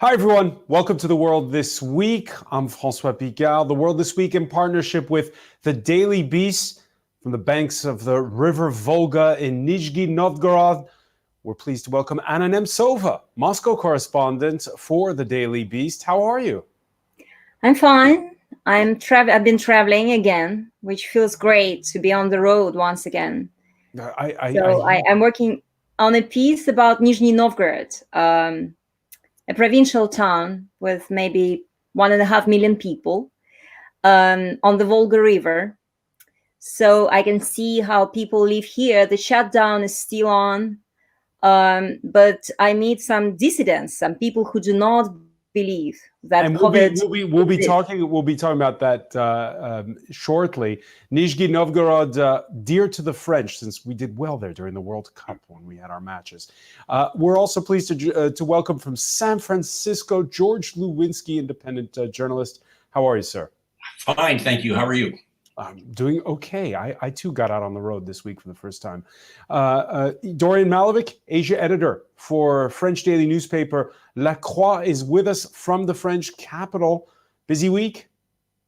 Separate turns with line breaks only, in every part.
Hi, everyone. Welcome to The World This Week. I'm François Picard. The World This Week in partnership with the Daily Beast from the banks of the River Volga in Nizhny Novgorod. We're pleased to welcome Anna Nemtsova, Moscow correspondent for the Daily Beast. How are you?
I'm fine. I've been traveling again, which feels great to be on the road once again. I'm working on a piece about Nizhny Novgorod, a provincial town with maybe 1.5 million people on the Volga River. So I can see how people live here. The shutdown is still on, but I meet some dissidents, some people who do not believe that
and
COVID.
We'll be talking about that shortly. Nizhny Novgorod, dear to the French, since we did well there during the World Cup when we had our matches. We're also pleased to welcome from San Francisco George Lewinsky, independent journalist. How are you, sir?
Fine, thank you. How are you?
I'm doing okay. I too got out on the road this week for the first time. Dorian Malovic, Asia editor for French daily newspaper La Croix, is with us from the French capital. Busy week?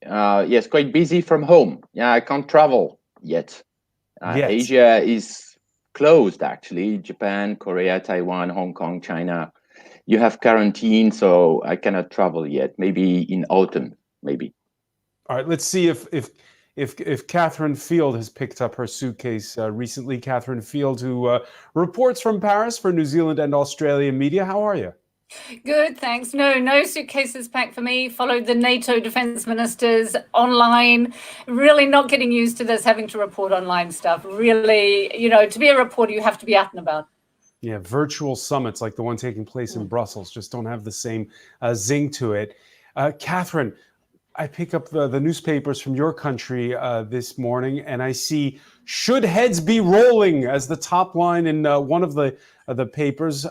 Yes, quite busy from home. Yeah, I can't travel yet. Asia is closed, actually. Japan, Korea, Taiwan, Hong Kong, China. You have quarantine, so I cannot travel yet. Maybe in autumn, maybe.
All right, let's see if Catherine Field has picked up her suitcase recently. Catherine Field, who reports from Paris for New Zealand and Australian media. How are you?
Good, thanks. No suitcases packed for me. Followed the NATO defense ministers online. Really not getting used to this, having to report online stuff. Really, to be a reporter, you have to be out and about.
Yeah, virtual summits like the one taking place in Brussels just don't have the same zing to it. Catherine, I pick up the newspapers from your country this morning, and I see "Should heads be rolling" as the top line in one of the papers,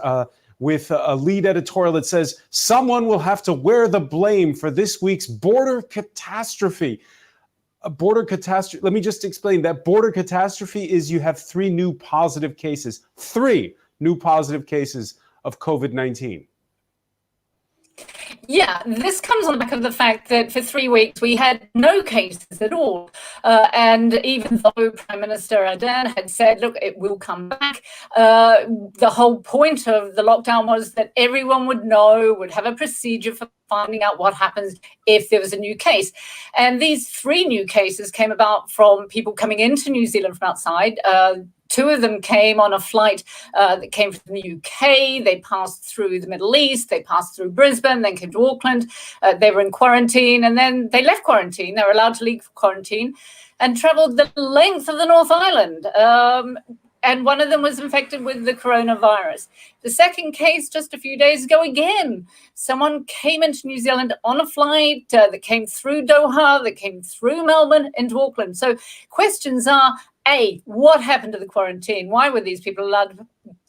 with a lead editorial that says someone will have to wear the blame for this week's border catastrophe. A border catastrophe. Let me just explain that border catastrophe is you have 3 new positive cases of COVID-19.
Yeah, this comes on the back of the fact that for 3 weeks we had no cases at all. And even though Prime Minister Ardern had said, look, it will come back, the whole point of the lockdown was that everyone would know, would have a procedure for finding out what happens if there was a new case. And these 3 new cases came about from people coming into New Zealand from outside. 2 of them came on a flight that came from the UK. They passed through the Middle East. They passed through Brisbane, then came to Auckland. They were in quarantine, and then they left quarantine. They were allowed to leave quarantine and travelled the length of the North Island. And one of them was infected with the coronavirus. The second case just a few days ago, again, someone came into New Zealand on a flight that came through Doha, that came through Melbourne into Auckland. So questions are, A, what happened to the quarantine? Why were these people allowed to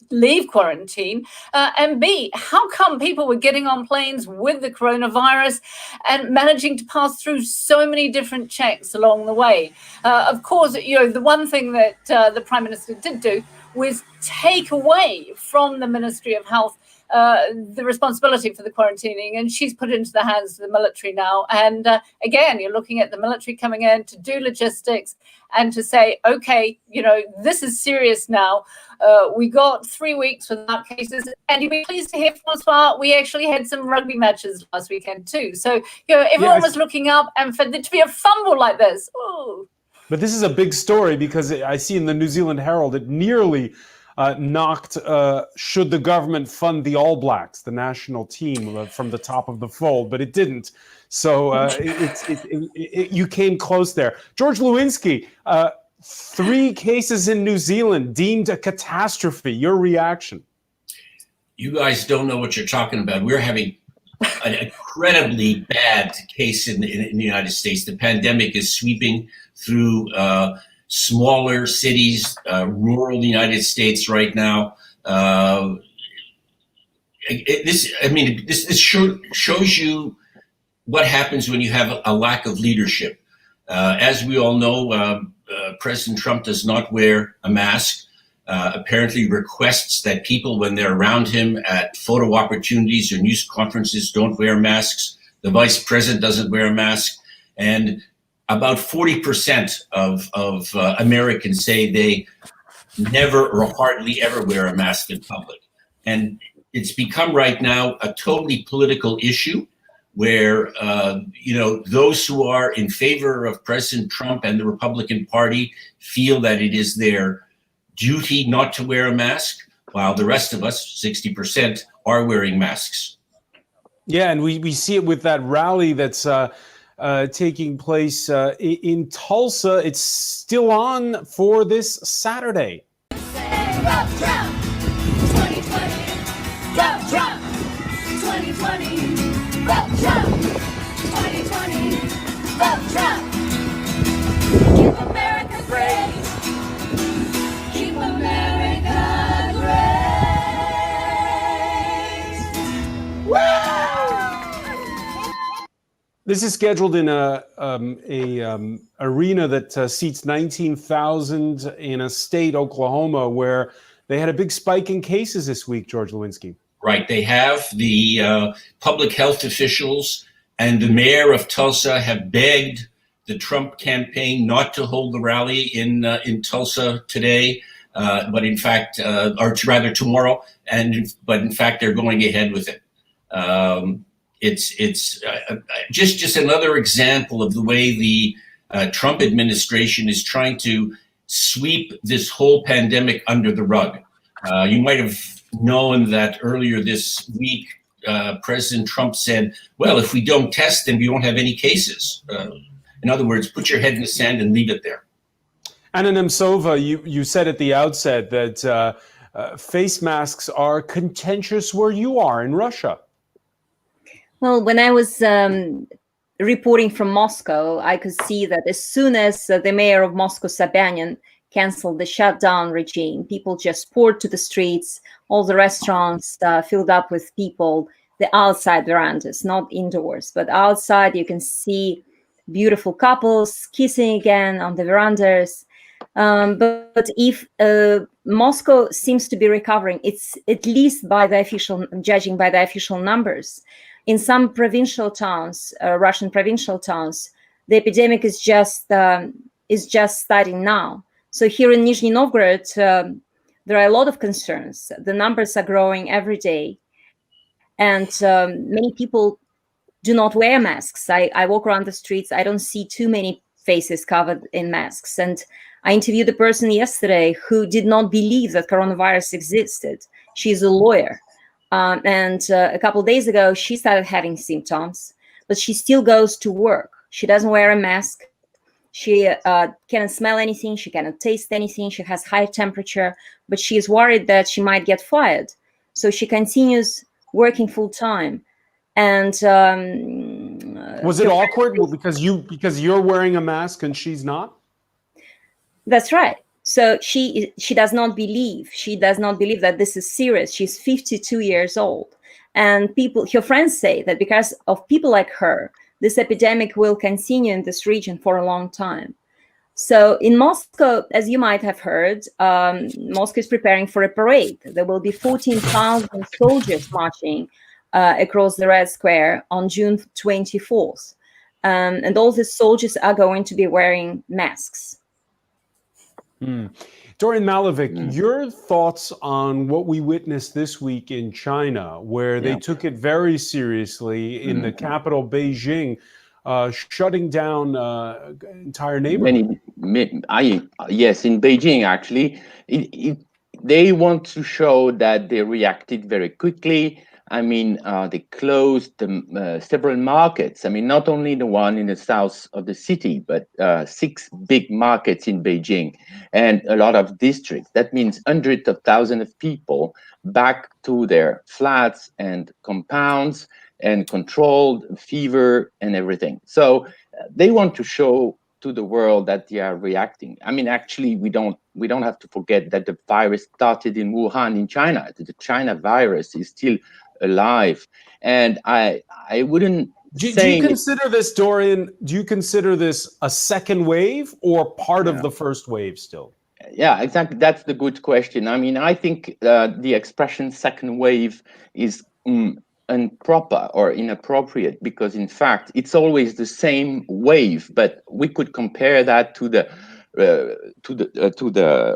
leave quarantine? And B, how come people were getting on planes with the coronavirus and managing to pass through so many different checks along the way? Of course, the one thing that the Prime Minister did do was take away from the Ministry of Health the responsibility for the quarantining, and she's put it into the hands of the military now. And again, you're looking at the military coming in to do logistics and to say, okay, this is serious now. We got 3 weeks without cases, and you'll be pleased to hear, François, we actually had some rugby matches last weekend too. So everyone was looking up, and for there to be a fumble like this, ooh.
But this is a big story because I see in the New Zealand Herald it nearly knocked should the government fund the All Blacks, the national team, from the top of the fold, but it didn't. So you came close there. George Lewinsky, 3 cases in New Zealand deemed a catastrophe. Your reaction?
You guys don't know what you're talking about. We're having an incredibly bad case in the United States. The pandemic is sweeping through smaller cities, rural United States right now. This shows you what happens when you have a lack of leadership. As we all know, President Trump does not wear a mask. apparently requests that people, when they're around him at photo opportunities or news conferences, don't wear masks. The vice president doesn't wear a mask. And about 40% of Americans say they never or hardly ever wear a mask in public. And it's become right now a totally political issue where, those who are in favor of President Trump and the Republican Party feel that it is their duty not to wear a mask, while the rest of us, 60%, are wearing masks.
Yeah, and we see it with that rally that's taking place in Tulsa. It's still on for this Saturday.
Go Trump, 2020. Go Trump, 2020. Go Trump, 2020. Go Trump. Keep America great. Keep America great. Woo!
This is scheduled in a arena that seats 19,000 in a state, Oklahoma, where they had a big spike in cases this week, George Lewinsky.
Right. They have. The public health officials and the mayor of Tulsa have begged the Trump campaign not to hold the rally in Tulsa today, but in fact, or rather tomorrow. But in fact, they're going ahead with it. It's just another example of the way the Trump administration is trying to sweep this whole pandemic under the rug. You might have known that earlier this week, President Trump said, well, if we don't test, then we won't have any cases. In other words, put your head in the sand and leave it there.
Anna Nemtsova, you said at the outset that face masks are contentious where you are in Russia.
Well, when I was reporting from Moscow, I could see that as soon as the mayor of Moscow, Sobyanin, canceled the shutdown regime, people just poured to the streets. All the restaurants filled up with people, the outside verandas, not indoors, but outside you can see beautiful couples kissing again on the verandas. But if Moscow seems to be recovering, it's at least judging by the official numbers. In some provincial towns, Russian provincial towns, the epidemic is just starting now. So here in Nizhny Novgorod, there are a lot of concerns. The numbers are growing every day, and many people do not wear masks. I walk around the streets. I don't see too many faces covered in masks. And I interviewed a person yesterday who did not believe that coronavirus existed. She's a lawyer. And a couple of days ago, she started having symptoms, but she still goes to work. She doesn't wear a mask. She cannot smell anything. She cannot taste anything. She has high temperature, but she is worried that she might get fired. So she continues working full time. And
was it awkward? Well, because you're wearing a mask and she's not?
That's right. So she does not believe. She does not believe that this is serious. She's 52 years old. And her friends say that because of people like her, this epidemic will continue in this region for a long time. So in Moscow, as you might have heard, Moscow is preparing for a parade. There will be 14,000 soldiers marching across the Red Square on June 24th. And all the soldiers are going to be wearing masks.
Dorian Malovic, your thoughts on what we witnessed this week in China, where they took it very seriously in the capital, Beijing, shutting down entire neighborhoods?
Yes, in Beijing, actually, they want to show that they reacted very quickly. I mean, they closed several markets. I mean, not only the one in the south of the city, but 6 big markets in Beijing and a lot of districts. That means hundreds of thousands of people back to their flats and compounds and controlled fever and everything. So they want to show to the world that they are reacting. I mean, actually, we don't have to forget that the virus started in Wuhan in China. The China virus is still alive, and I wouldn't
do you consider this, Dorian, do you consider this a second wave or part of the first wave still?
Yeah, exactly. That's the good question. I mean, I think the expression second wave is improper or inappropriate because, in fact, it's always the same wave. But we could compare that to the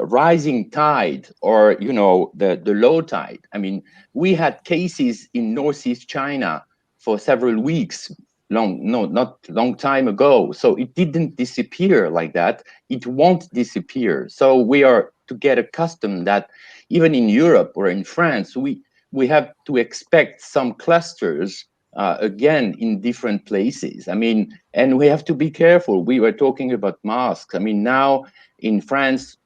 rising tide, or the low tide. I mean, we had cases in Northeast China for several weeks. Not long time ago. So it didn't disappear like that. It won't disappear. So we are to get accustomed that even in Europe or in France, we have to expect some clusters again in different places. I mean, and we have to be careful. We were talking about masks. I mean, now in France,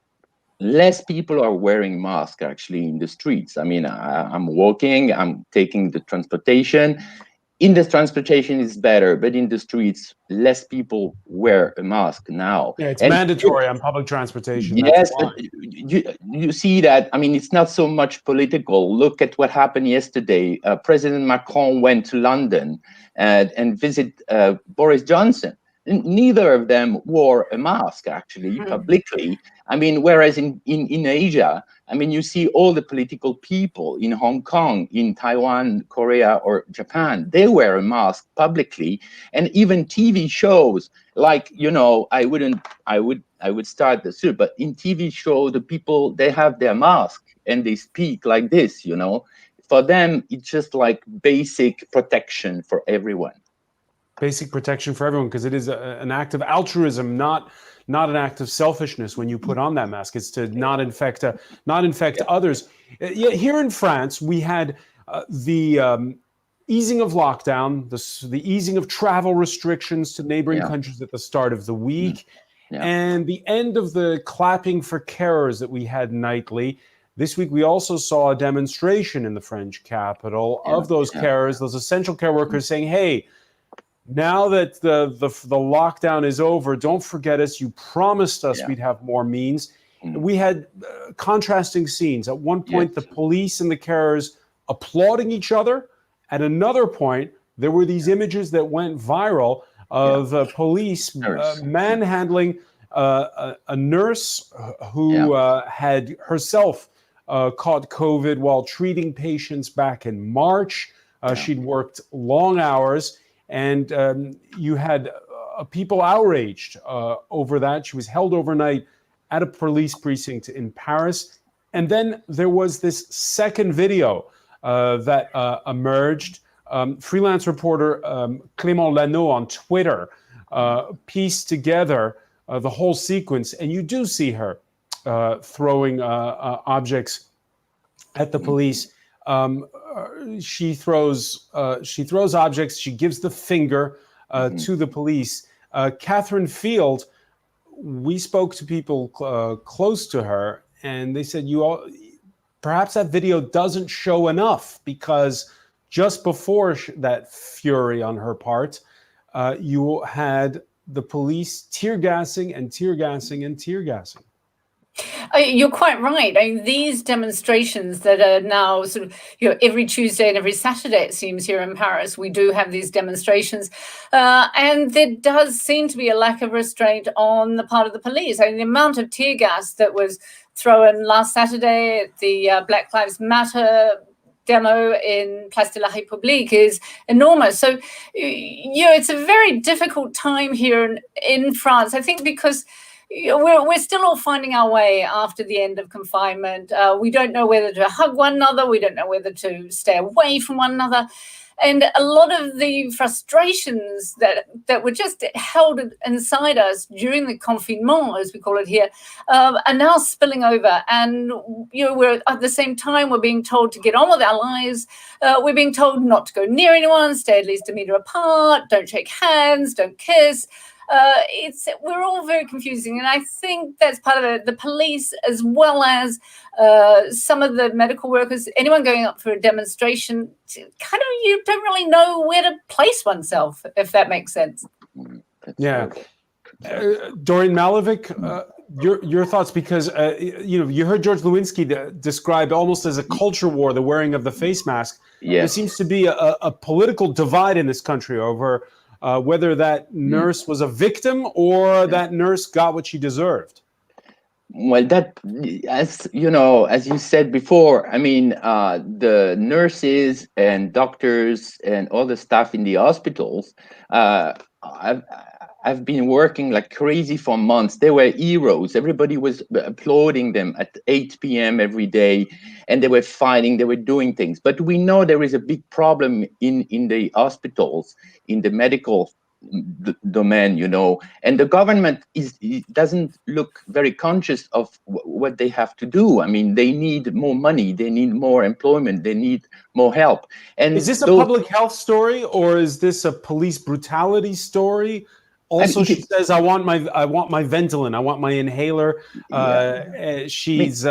less people are wearing masks actually in the streets. I mean, I'm walking, I'm taking the transportation. In the transportation is better, but in the streets, less people wear a mask now.
Yeah, it's mandatory on public transportation.
Yes, but you see that. I mean, it's not so much political. Look at what happened yesterday. President Macron went to London and visited Boris Johnson. Neither of them wore a mask actually publicly. I mean, whereas in Asia, I mean, you see all the political people in Hong Kong, in Taiwan, Korea, or Japan, they wear a mask publicly. And even TV shows, like, I would start the suit, but in TV show, the people, they have their mask and they speak like this, For them, it's just like basic protection for everyone.
Basic protection for everyone, because it is an act of altruism, not an act of selfishness when you put on that mask. It's to not infect others. Here in France, we had the easing of lockdown, the easing of travel restrictions to neighboring countries at the start of the week, and the end of the clapping for carers that we had nightly. This week, we also saw a demonstration in the French capital of those carers, those essential care workers saying, hey, now that the lockdown is over, don't forget us. You promised us we'd have more means. We had contrasting scenes. At one point, the police and the carers applauding each other. At another point, there were these images that went viral of police manhandling a nurse who had herself caught COVID while treating patients back in March. She'd worked long hours. And you had people outraged over that. She was held overnight at a police precinct in Paris. And then there was this second video that emerged. Freelance reporter Clément Lano on Twitter pieced together the whole sequence. And you do see her throwing objects at the police. She throws objects. She gives the finger to the police. Catherine Field, we spoke to people close to her, and they said, perhaps that video doesn't show enough, because just before that fury on her part, you had the police tear gassing and tear gassing and tear gassing.
You're quite right. I mean, these demonstrations that are now sort of, every Tuesday and every Saturday, it seems, here in Paris, we do have these demonstrations. And there does seem to be a lack of restraint on the part of the police. I mean, the amount of tear gas that was thrown last Saturday at the Black Lives Matter demo in Place de la République is enormous. So, it's a very difficult time here in France, I think, because we're still all finding our way after the end of confinement. We don't know whether to hug one another. We don't know whether to stay away from one another. And a lot of the frustrations that were just held inside us during the confinement, as we call it here, are now spilling over. And, we're at the same time, we're being told to get on with our lives. We're being told not to go near anyone, stay at least a meter apart, don't shake hands, don't kiss. We're all very confusing, and I think that's part of the police, as well as some of the medical workers. Anyone going up for a demonstration, you don't really know where to place oneself, if that makes sense.
Yeah, Dorian Malovic, your thoughts, because you heard George Lewinsky described almost as a culture war the wearing of the face mask. Yes. There seems to be a political divide in this country over whether that nurse was a victim or that nurse got what she deserved.
Well, that, as you know, as you said before, I mean, the nurses and doctors and all the staff in the hospitals, I've been working like crazy for months. They were heroes. Everybody was applauding them at 8 p.m. every day, and they were fighting, they were doing things. But we know there is a big problem in the hospitals, in the medical domain, you know, and the government doesn't look very conscious of what they have to do. I mean, they need more money, they need more employment, they need more help. And
is this a public health story, or is this a police brutality story? Also, she says, "I want my Ventolin. I want my inhaler." She's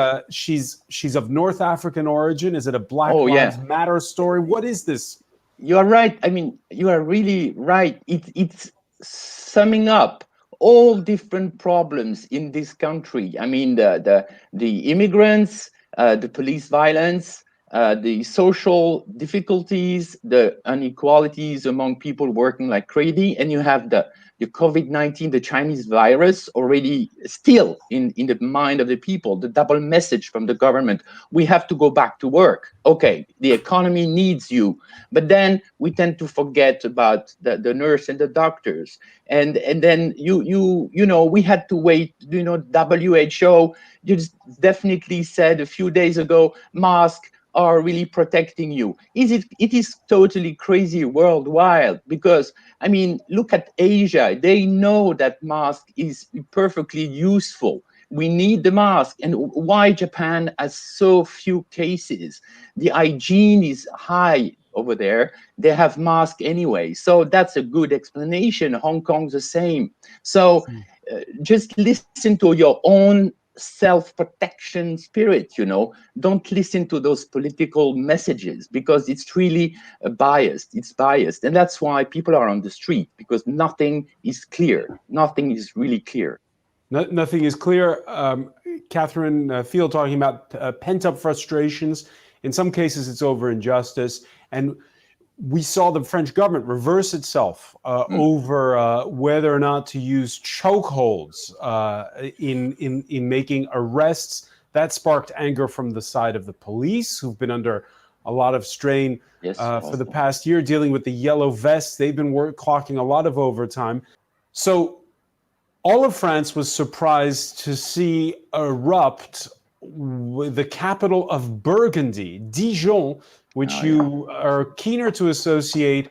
of North African origin. Is it a Black Lives Matter story? What is this?
You are right. I mean, you are really right. It's summing up all different problems in this country. I mean, the immigrants, the police violence, the social difficulties, the inequalities among people working like crazy, and you have the COVID-19, the Chinese virus, already still in the mind of the people, the double message from the government. We have to go back to work. Okay, the economy needs you. But then we tend to forget about the nurse and the doctors. And then you know, we had to wait, you know, WHO just definitely said a few days ago, masks are really protecting you. It is totally crazy worldwide, because I mean, look at Asia. They know that mask is perfectly useful. We need the mask. And why Japan has so few cases? The hygiene is high over there. They have masks anyway. So that's a good explanation. Hong Kong's the same. So just listen to your own self-protection spirit, you know. Don't listen to those political messages, because it's really biased. It's biased. And that's why people are on the street, because nothing is clear. Nothing is really clear.
Nothing is clear. Catherine Field talking about pent-up frustrations. In some cases, it's over injustice. And we saw the French government reverse itself over whether or not to use chokeholds in making arrests. That sparked anger from the side of the police, who've been under a lot of strain for the past year, dealing with the yellow vests. They've been clocking a lot of overtime. So all of France was surprised to see erupt the capital of Burgundy, Dijon, which you are keener to associate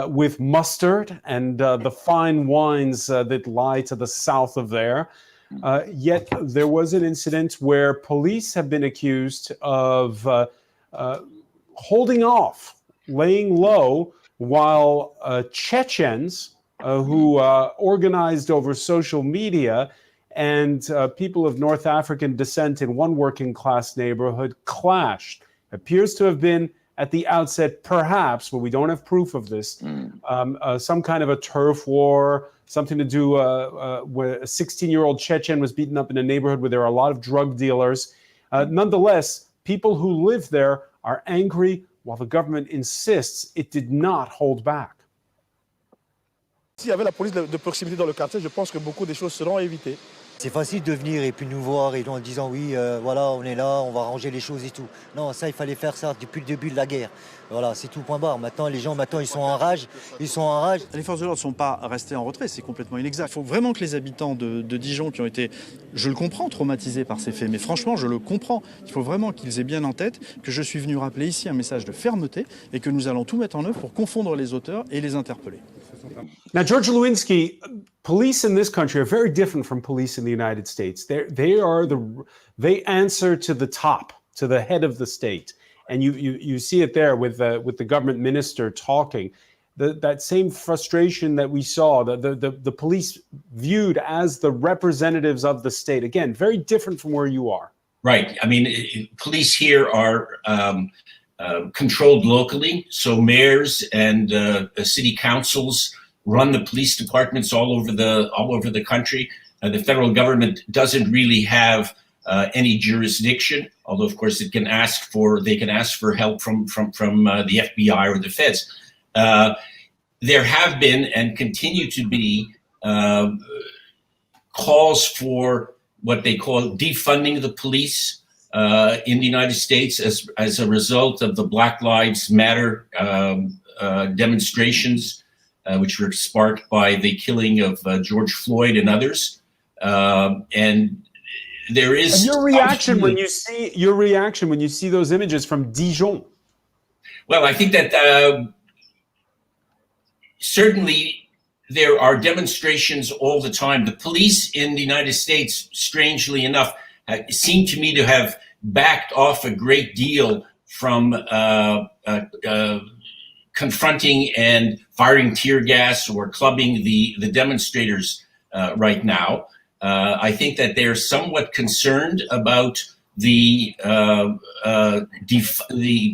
with mustard and the fine wines that lie to the south of there. Yet there was an incident where police have been accused of holding off, laying low, while Chechens, who organized over social media, and people of North African descent in one working class neighborhood clashed. Appears to have been at the outset, perhaps, but we don't have proof of this, some kind of a turf war, something to do where a 16-year-old Chechen was beaten up in a neighborhood where there are a lot of drug dealers. Nonetheless, people who live there are angry, while the government insists it did not hold back.
S'il y avait la police de proximité dans le quartier, je pense que beaucoup de choses seront évitées.
C'est facile de venir et puis nous voir et en disant oui, voilà, on est là, on va ranger les choses et tout. Non, ça, il fallait faire ça depuis le début de la guerre. Voilà, c'est tout, point barre. Maintenant, les gens, ils sont en rage. Ils sont en rage.
Les forces de l'ordre ne sont pas restées en retrait, c'est complètement inexact. Il faut vraiment que les habitants de Dijon qui ont été, je le comprends, traumatisés par ces faits, mais franchement, je le comprends. Il faut vraiment qu'ils aient bien en tête que je suis venu rappeler ici un message de fermeté et que nous allons tout mettre en œuvre pour confondre les auteurs et les interpeller.
Now, George Lewinsky, police in this country are very different from police in the United States. They answer to the top, to the head of the state, and you see it there with the government minister talking. That same frustration that we saw, the police viewed as the representatives of the state. Again, very different from where you are.
Right. I mean, police here are controlled locally, so mayors and city councils run the police departments all over the country. The federal government doesn't really have any jurisdiction, although of course they can ask for help from the FBI or the feds. There have been and continue to be calls for what they call defunding the police in the United States as a result of the Black Lives Matter demonstrations, which were sparked by the killing of George Floyd and others. And there is
your reaction when you see those images from Dijon.
Well, I think that certainly there are demonstrations all the time. The police in the United States, strangely enough, seem to me to have backed off a great deal from confronting and firing tear gas or clubbing the demonstrators right now. I think that they're somewhat concerned about the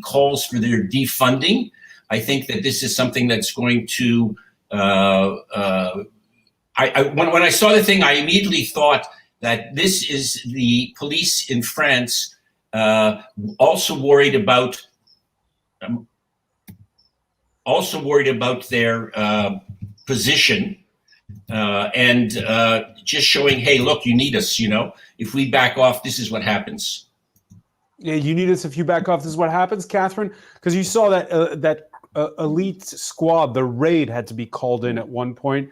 calls for their defunding. I think that this is something that's going to. When I saw the thing, I immediately thought that this is the police in France also worried about their position and just showing, hey, look, you need us. You know, if we back off, this is what happens.
Yeah, you need us. If you back off, this is what happens, Catherine. Because you saw that elite squad, the raid, had to be called in at one point.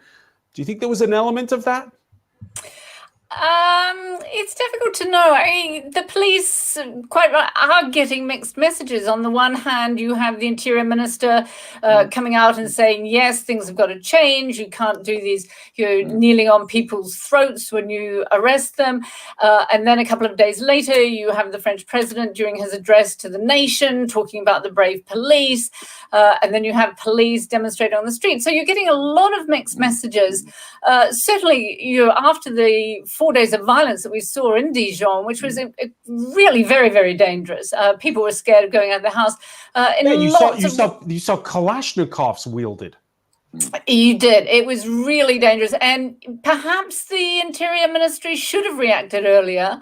Do you think there was an element of that?
It's difficult to know. I mean, the police quite right are getting mixed messages. On the one hand, you have the Interior Minister coming out and saying, yes, things have got to change. You can't do these, kneeling on people's throats when you arrest them. And then a couple of days later, you have the French president during his address to the nation talking about the brave police. And then you have police demonstrating on the street. So you're getting a lot of mixed messages. Certainly, after the 4 days of violence that we saw in Dijon, which was really very, very dangerous. People were scared of going out of the house.
You saw Kalashnikovs wielded.
You did. It was really dangerous. And perhaps the Interior Ministry should have reacted earlier.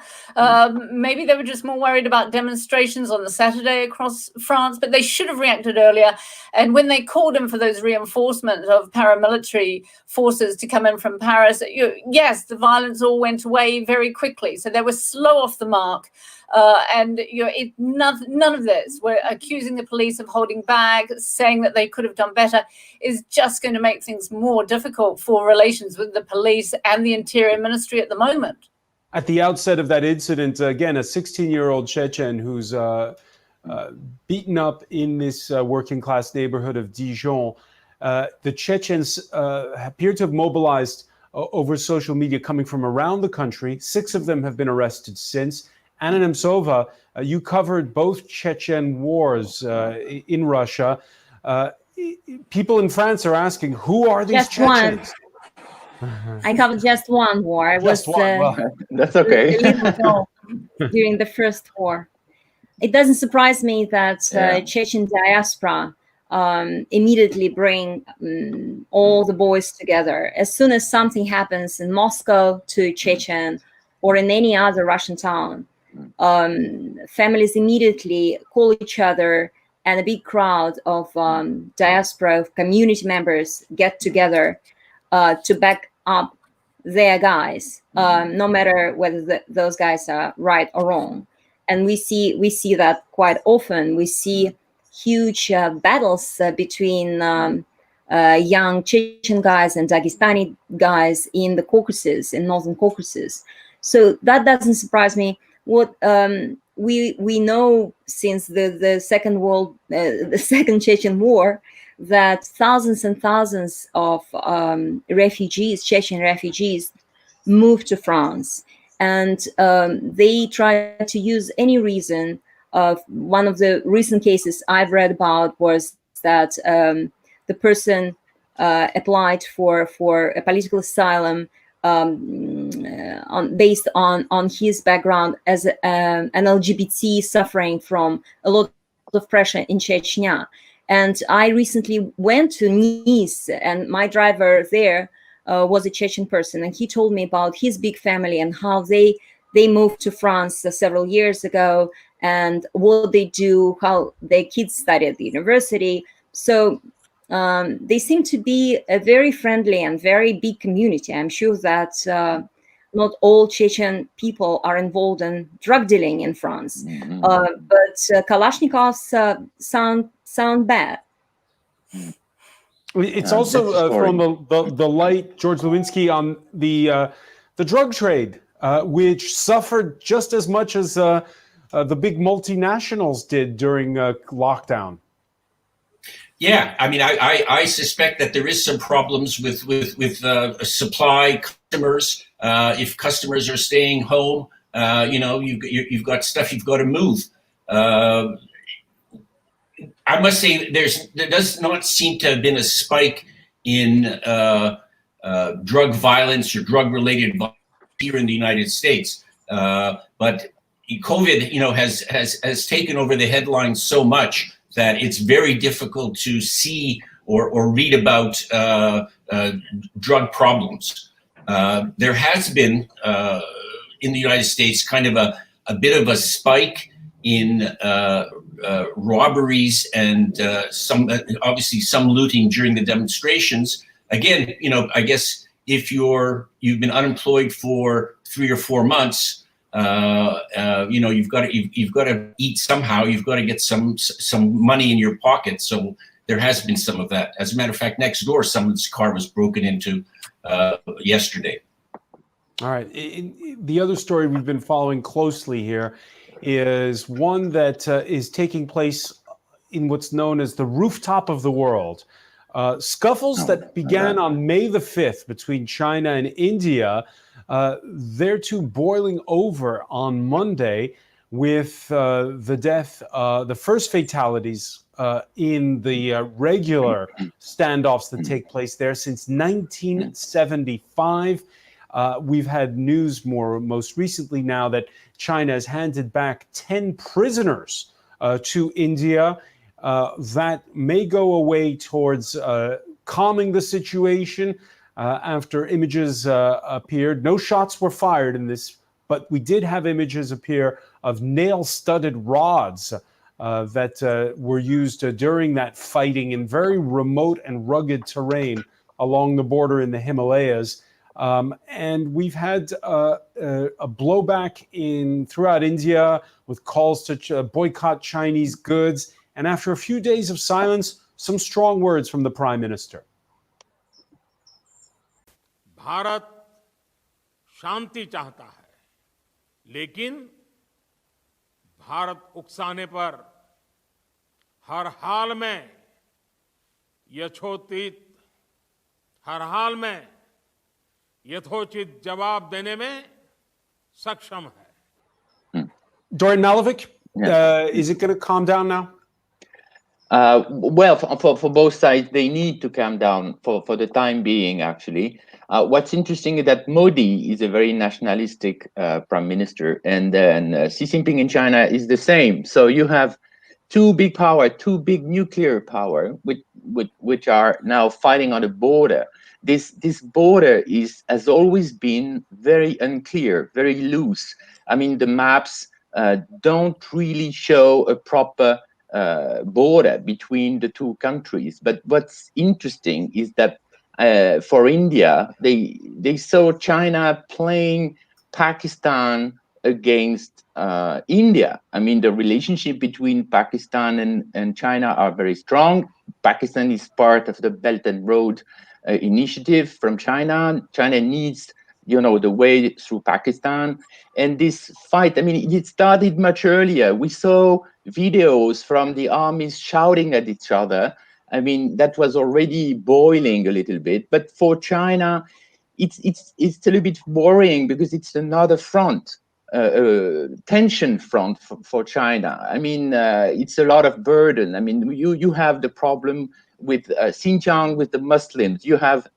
Maybe they were just more worried about demonstrations on the Saturday across France, but they should have reacted earlier. And when they called in for those reinforcements of paramilitary forces to come in from Paris, yes, the violence all went away very quickly. So they were slow off the mark. None of this, we're accusing the police of holding back, saying that they could have done better, is just going to make things more difficult for relations with the police and the Interior Ministry at the moment.
At the outset of that incident, again, a 16-year-old Chechen who's beaten up in this working class neighborhood of Dijon. The Chechens appear to have mobilized over social media coming from around the country. 6 of them have been arrested since. Anna Nemtsova, you covered both Chechen wars in Russia. People in France are asking, who are these Chechens?
I covered just one war. I was
that's okay.
during the first war. It doesn't surprise me that Chechen diaspora immediately bring all the boys together. As soon as something happens in Moscow to Chechen or in any other Russian town, families immediately call each other, and a big crowd of diaspora of community members get together to back up their guys, no matter whether those guys are right or wrong. And we see that quite often. We see huge battles between young Chechen guys and Dagestani guys in the Caucasus, in northern Caucasus. So that doesn't surprise me. What we know since the second Chechen War, that thousands and thousands of refugees, Chechen refugees, moved to France, and they try to use any reason. One of the recent cases I've read about was that the person applied for a political asylum based on his background as an LGBT suffering from a lot of pressure in Chechnya. And I recently went to Nice, and my driver there was a Chechen person, and he told me about his big family and how they moved to France several years ago, and what they do, how their kids study at the university. So they seem to be a very friendly and very big community. I'm sure that not all Chechen people are involved in drug dealing in France. But Kalashnikovs sound bad.
It's also thrown the light, George Lewinsky, on the drug trade, which suffered just as much as the big multinationals did during lockdown.
Yeah, I mean, I suspect that there is some problems with supply customers. If customers are staying home, you've got stuff you've got to move. I must say there does not seem to have been a spike in drug violence or drug-related violence here in the United States, but COVID, has taken over the headlines so much that it's very difficult to see or read about drug problems. There has been in the United States kind of a bit of a spike in robberies and obviously some looting during the demonstrations. Again, I guess if you've been unemployed for 3 or 4 months, you've got to eat somehow. You've got to get some money in your pocket. So there has been some of that. As a matter of fact, next door, someone's car was broken into yesterday.
All right. The other story we've been following closely here is one that is taking place in what's known as the rooftop of the world. Scuffles that began on May the 5th between China and India, they're two boiling over on Monday with the death, the first fatalities in the regular standoffs that take place there since 1975. We've had news most recently now that China has handed back 10 prisoners to India. That may go away towards calming the situation after images appeared. No shots were fired in this, but we did have images appear of nail-studded rods that were used during that fighting in very remote and rugged terrain along the border in the Himalayas. And we've had a blowback throughout India with calls to boycott Chinese goods. And after a few days of silence, some strong words from the Prime Minister.
Bharat शांति चाहता है, लेकिन भारत उकसाने पर हर हाल में यथोचित जवाब देने में सक्षम है.
Dorian Malovic, is it going to calm down now?
Well, for both sides, they need to calm down for the time being, actually. What's interesting is that Modi is a very nationalistic prime minister, and then Xi Jinping in China is the same. So you have two big nuclear power, which are now fighting on a border. This border has always been very unclear, very loose. I mean, the maps don't really show a proper border between the two countries. But what's interesting is that for India, they saw China playing Pakistan against India. I mean, the relationship between Pakistan and China are very strong. Pakistan is part of the Belt and Road initiative from China. China needs, the way through Pakistan. And this fight, I mean, it started much earlier. We saw videos from the armies shouting at each other. I mean, that was already boiling a little bit. But for China, it's a little bit worrying because it's another front, tension front for China. I mean, it's a lot of burden. I mean, you have the problem with Xinjiang, with the Muslims. You have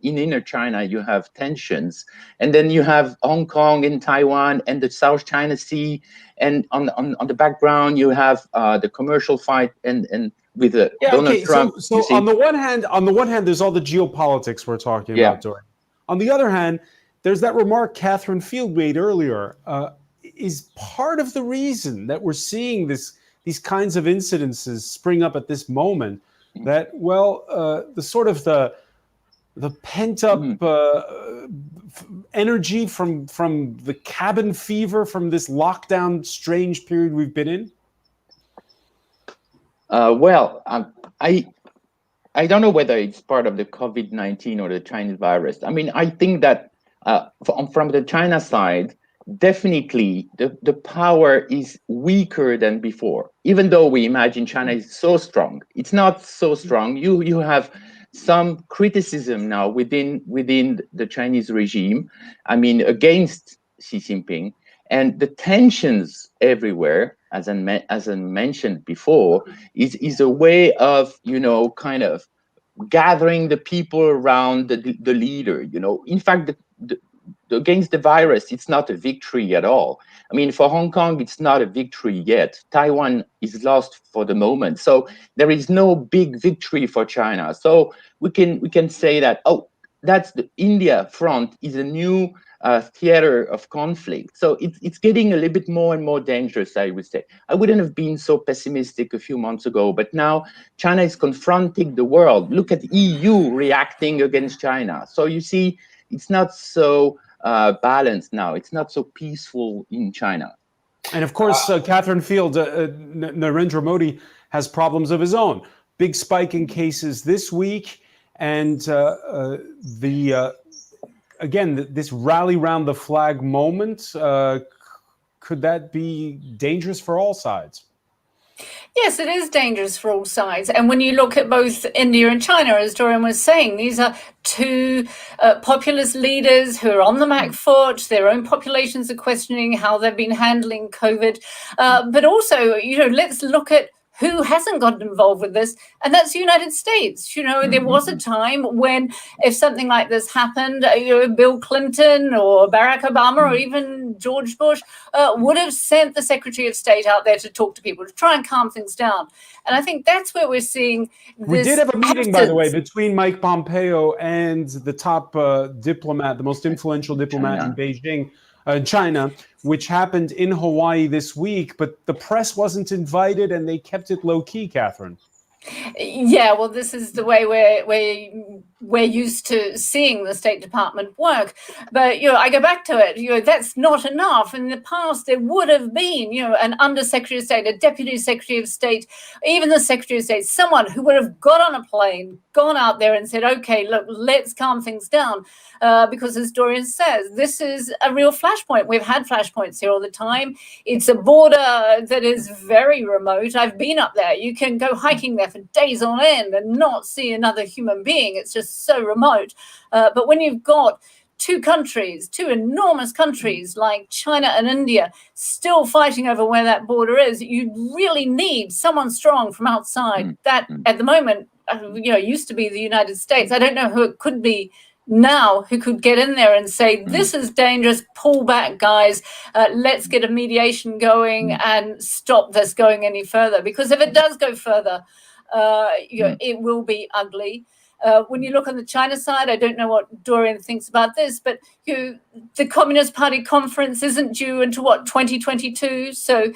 in inner China, you have tensions, and then you have Hong Kong and Taiwan and the South China Sea, and on the background you have the commercial fight and with Donald Trump.
So on the one hand, there's all the geopolitics we're talking about, Dorian. On the other hand, there's that remark Catherine Field made earlier. Is part of the reason that we're seeing these kinds of incidences spring up at this moment that, the sort of the pent-up energy from the cabin fever from this lockdown strange period we've been in?
I don't know whether it's part of the COVID-19 or the Chinese virus. I mean, I think that from the China side, definitely the power is weaker than before. Even though we imagine China is so strong, it's not so strong. You have some criticism now within the Chinese regime, I mean, against Xi Jinping, and the tensions everywhere, as I mentioned before, is a way of, kind of gathering the people around the leader. In fact, against the virus, it's not a victory at all. I mean, for Hong Kong, it's not a victory yet. Taiwan is lost for the moment. So there is no big victory for China. So we can say that, that's the India front is a new theater of conflict. So it's getting a little bit more and more dangerous, I would say. I wouldn't have been so pessimistic a few months ago, but now China is confronting the world. Look at EU reacting against China. So you see, it's not so balanced now. It's not so peaceful in China.
And of course, Catherine Field, Narendra Modi has problems of his own. Big spike in cases this week, and again, this rally round the flag moment, could that be dangerous for all sides?
Yes, it is dangerous for all sides. And when you look at both India and China, as Dorian was saying, these are two populist leaders who are on the back foot. Their own populations are questioning how they've been handling COVID. But also, let's look at who hasn't gotten involved with this, and that's the United States. There was a time when if something like this happened, Bill Clinton or Barack Obama or even George Bush would have sent the Secretary of State out there to talk to people, to try and calm things down. And I think that's where we're seeing this.
We did have a meeting, by the way, between Mike Pompeo and the top diplomat, the most influential diplomat in Beijing, China, which happened in Hawaii this week, but the press wasn't invited and they kept it low key, Catherine.
Yeah, well, this is the way we're used to seeing the State Department work. But, I go back to it, that's not enough. In the past, there would have been, an Undersecretary of State, a Deputy Secretary of State, even the Secretary of State, someone who would have got on a plane, gone out there and said, okay, look, let's calm things down. Because as Dorian says, this is a real flashpoint. We've had flashpoints here all the time. It's a border that is very remote. I've been up there. You can go hiking there for days on end and not see another human being. It's just so remote. But when you've got two enormous countries like China and India still fighting over where that border is, you really need someone strong from outside. That at the moment, used to be the United States. I don't know who it could be now who could get in there and say, this is dangerous, pull back, guys, let's get a mediation going and stop this going any further. Because if it does go further, it will be ugly. When you look on the China side, I don't know what Dorian thinks about this, but the Communist Party conference isn't due until 2022. So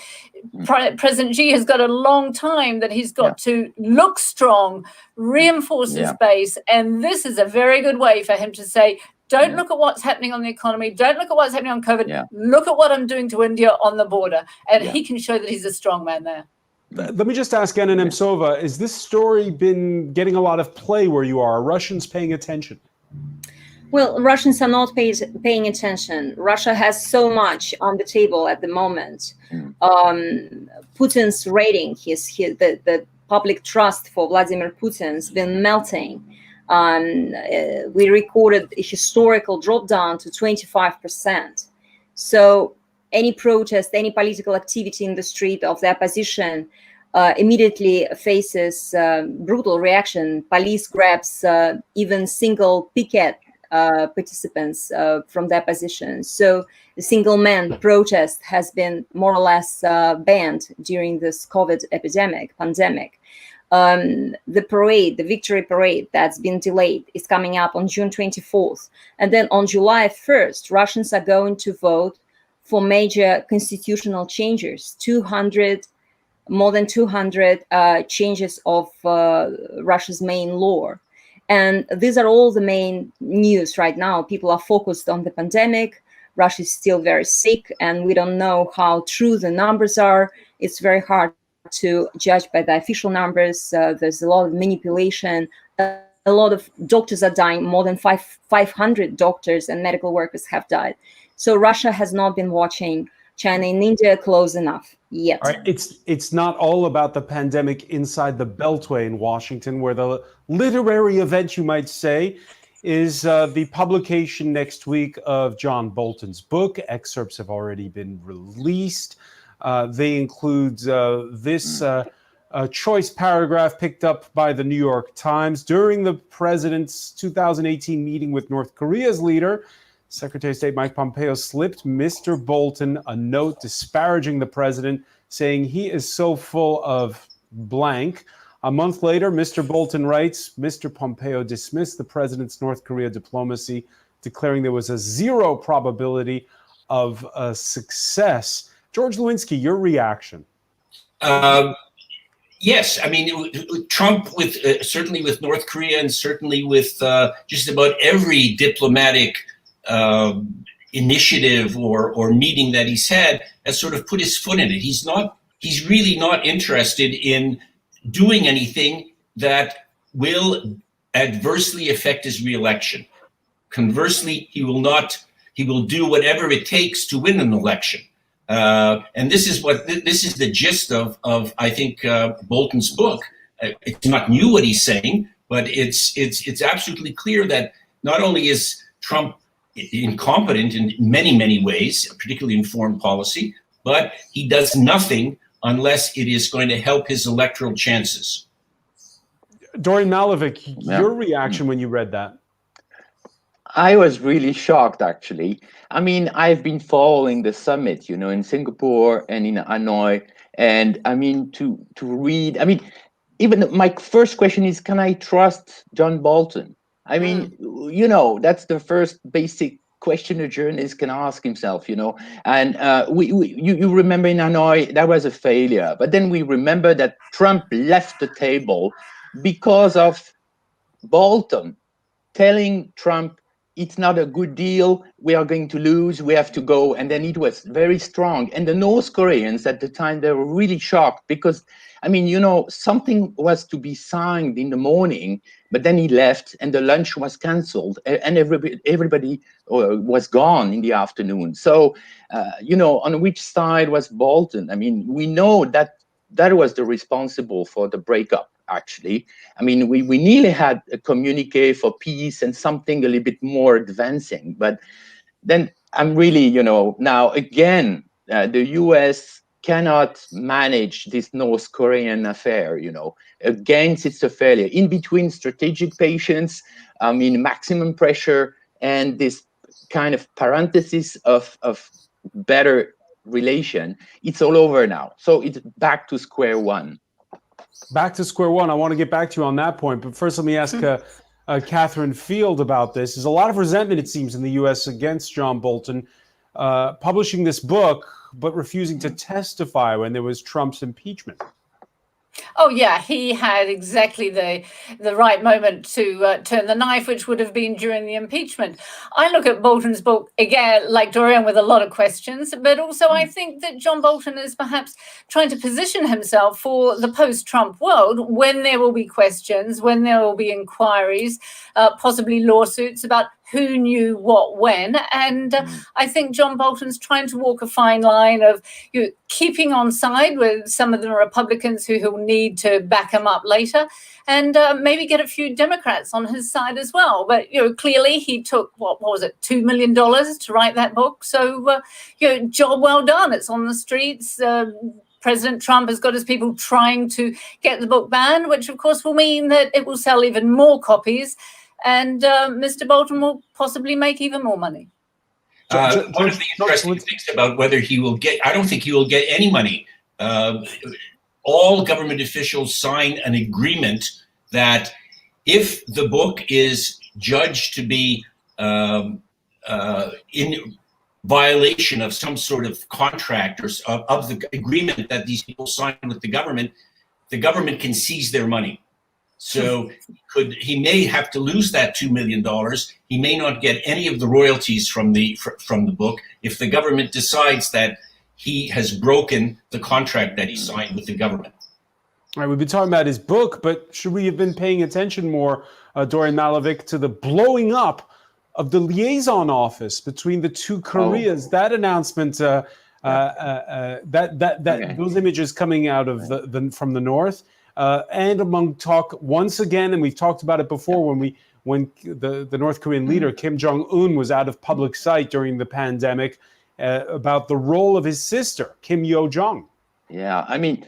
President Xi has got a long time that he's got to look strong, reinforce his base. And this is a very good way for him to say, don't look at what's happening on the economy. Don't look at what's happening on COVID. Look at what I'm doing to India on the border. And he can show that he's a strong man there.
Let me just ask Anna Nemtsova, is this story been getting a lot of play where you are? Are Russians paying attention?
Well, Russians are not paying attention. Russia has so much on the table at the moment. Putin's rating, the public trust for Vladimir Putin's been melting. We recorded a historical drop down to 25%. So any protest, any political activity in the street of the opposition immediately faces brutal reaction. Police grabs even single picket participants from the opposition. So the single man protest has been more or less banned during this COVID pandemic. The victory parade that's been delayed is coming up on June 24th. And then on July 1st, Russians are going to vote for major constitutional changes, more than 200 changes of Russia's main law. And these are all the main news right now. People are focused on the pandemic. Russia is still very sick, and we don't know how true the numbers are. It's very hard to judge by the official numbers. There's a lot of manipulation. A lot of doctors are dying. More than 500 doctors and medical workers have died. So Russia has not been watching China and India close enough yet.
All right. It's not all about the pandemic inside the Beltway in Washington, where the literary event, you might say, is the publication next week of John Bolton's book. Excerpts have already been released. They include this choice paragraph picked up by the New York Times. During the president's 2018 meeting with North Korea's leader, Secretary of State Mike Pompeo slipped Mr. Bolton a note disparaging the president, saying he is so full of blank. A month later, Mr. Bolton writes, Mr. Pompeo dismissed the president's North Korea diplomacy, declaring there was a zero probability of success. George Lewinsky, your reaction?
Yes, I mean, Trump, with certainly with North Korea and certainly with just about every diplomatic initiative or meeting that he's had, has sort of put his foot in it. He's really not interested in doing anything that will adversely affect his reelection. Conversely, he will do whatever it takes to win an election. And this is the gist of I think Bolton's book. It's not new what he's saying, but it's absolutely clear that not only is Trump incompetent in many, many ways, particularly in foreign policy, but he does nothing unless it is going to help his electoral chances.
Dorian Malovic, your reaction when you read that?
I was really shocked, actually. I mean, I've been following the summit, in Singapore and in Hanoi. And I mean, to read, even my first question is, can I trust John Bolton? I mean, that's the first basic question a journalist can ask himself, And you remember in Hanoi, that was a failure. But then we remember that Trump left the table because of Bolton telling Trump, it's not a good deal, we are going to lose, we have to go. And then it was very strong. And the North Koreans at the time, they were really shocked because, something was to be signed in the morning, but then he left and the lunch was canceled and everybody was gone in the afternoon. So, on which side was Bolton? I mean, we know that was the responsible for the breakup. Actually, we nearly had a communique for peace and something a little bit more advancing. But then I'm really, now again, the US cannot manage this North Korean affair, against it's a failure. In between strategic patience, maximum pressure, and this kind of parenthesis of better relation, it's all over now. So it's back to square one.
Back to square one. I want to get back to you on that point. But first, let me ask Catherine Field about this. There's a lot of resentment, it seems, in the U.S. against John Bolton publishing this book, but refusing to testify when there was Trump's impeachment.
Oh, yeah, he had exactly the right moment to turn the knife, which would have been during the impeachment. I look at Bolton's book, again, like Dorian, with a lot of questions, but also I think that John Bolton is perhaps trying to position himself for the post-Trump world when there will be questions, when there will be inquiries, possibly lawsuits about who knew what when. And I think John Bolton's trying to walk a fine line of keeping on side with some of the Republicans who he'll need to back him up later, and maybe get a few Democrats on his side as well. But clearly he took what was it, $2 million to write that book. So job well done. It's on the streets. President Trump has got his people trying to get the book banned, which of course will mean that it will sell even more copies. And Mr. Bolton will possibly make even more money.
One of the interesting things about whether he will get, I don't think he will get any money. All government officials sign an agreement that if the book is judged to be in violation of some sort of contract or of the agreement that these people sign with the government can seize their money. So he may have to lose that $2 million. He may not get any of the royalties from the book if the government decides that he has broken the contract that he signed with the government.
All right, we've been talking about his book, but should we have been paying attention more, Dorian Malovic, to the blowing up of the liaison office between the two Koreas? That announcement, those images coming out of from the north, and among talk once again, and we've talked about it before when the North Korean leader Kim Jong-un was out of public sight during the pandemic, about the role of his sister Kim Yo-jong.
Yeah, I mean,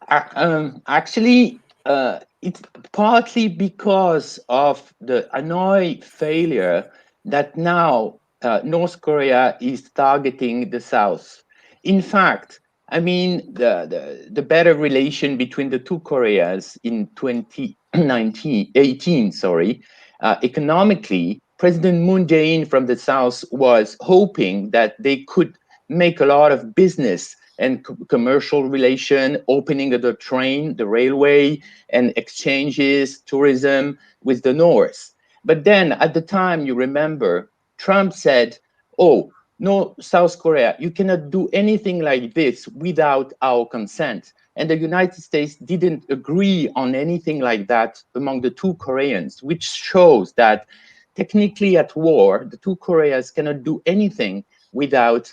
actually, it's partly because of the Hanoi failure that now North Korea is targeting the South. In fact, I mean, the better relation between the two Koreas in 2018, economically, President Moon Jae-in from the South was hoping that they could make a lot of business and commercial relation, opening of the train, the railway, and exchanges, tourism with the North. But then at the time, you remember, Trump said, oh, no, South Korea, you cannot do anything like this without our consent. And the United States didn't agree on anything like that among the two Koreans, which shows that technically at war, the two Koreas cannot do anything without,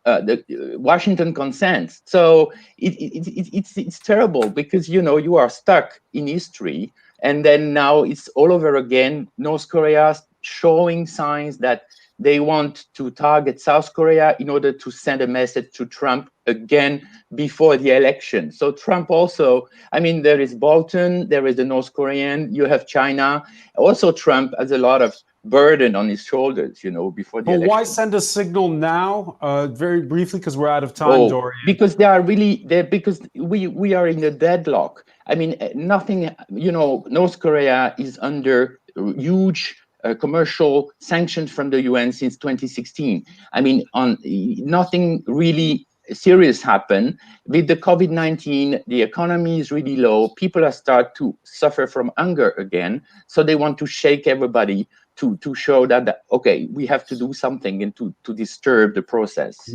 the Washington consent. So it's terrible because, you know, you are stuck in history. And then now it's all over again. North Korea showing signs that they want to target South Korea in order to send a message to Trump again before the election. So Trump also, I mean, there is Bolton, there is the North Korean, you have China. Also, Trump has a lot of burden on his shoulders, you know, before the election.
Why send a signal now? Very briefly, because we're out of time, Dorian.
Because they are really there, because we are in a deadlock. I mean, nothing, you know, North Korea is under huge commercial sanctions from the UN since 2016. I mean, nothing really serious happened. With the COVID-19, the economy is really low. People are start to suffer from hunger again. So they want to shake everybody to show that, okay, we have to do something and to disturb the process.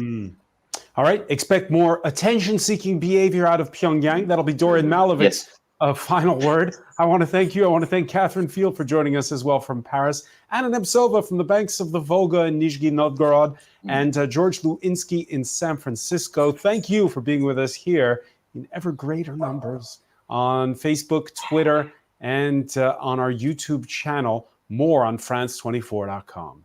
All right, expect more attention-seeking behavior out of Pyongyang. That'll be Dorian Malovic's final word. I want to thank you. I want to thank Catherine Field for joining us as well from Paris, Anna Nemtsova from the banks of the Volga in Nizhny Novgorod, and George Lewinsky in San Francisco. Thank you for being with us here in ever greater numbers on Facebook, Twitter, and on our YouTube channel. More on France24.com.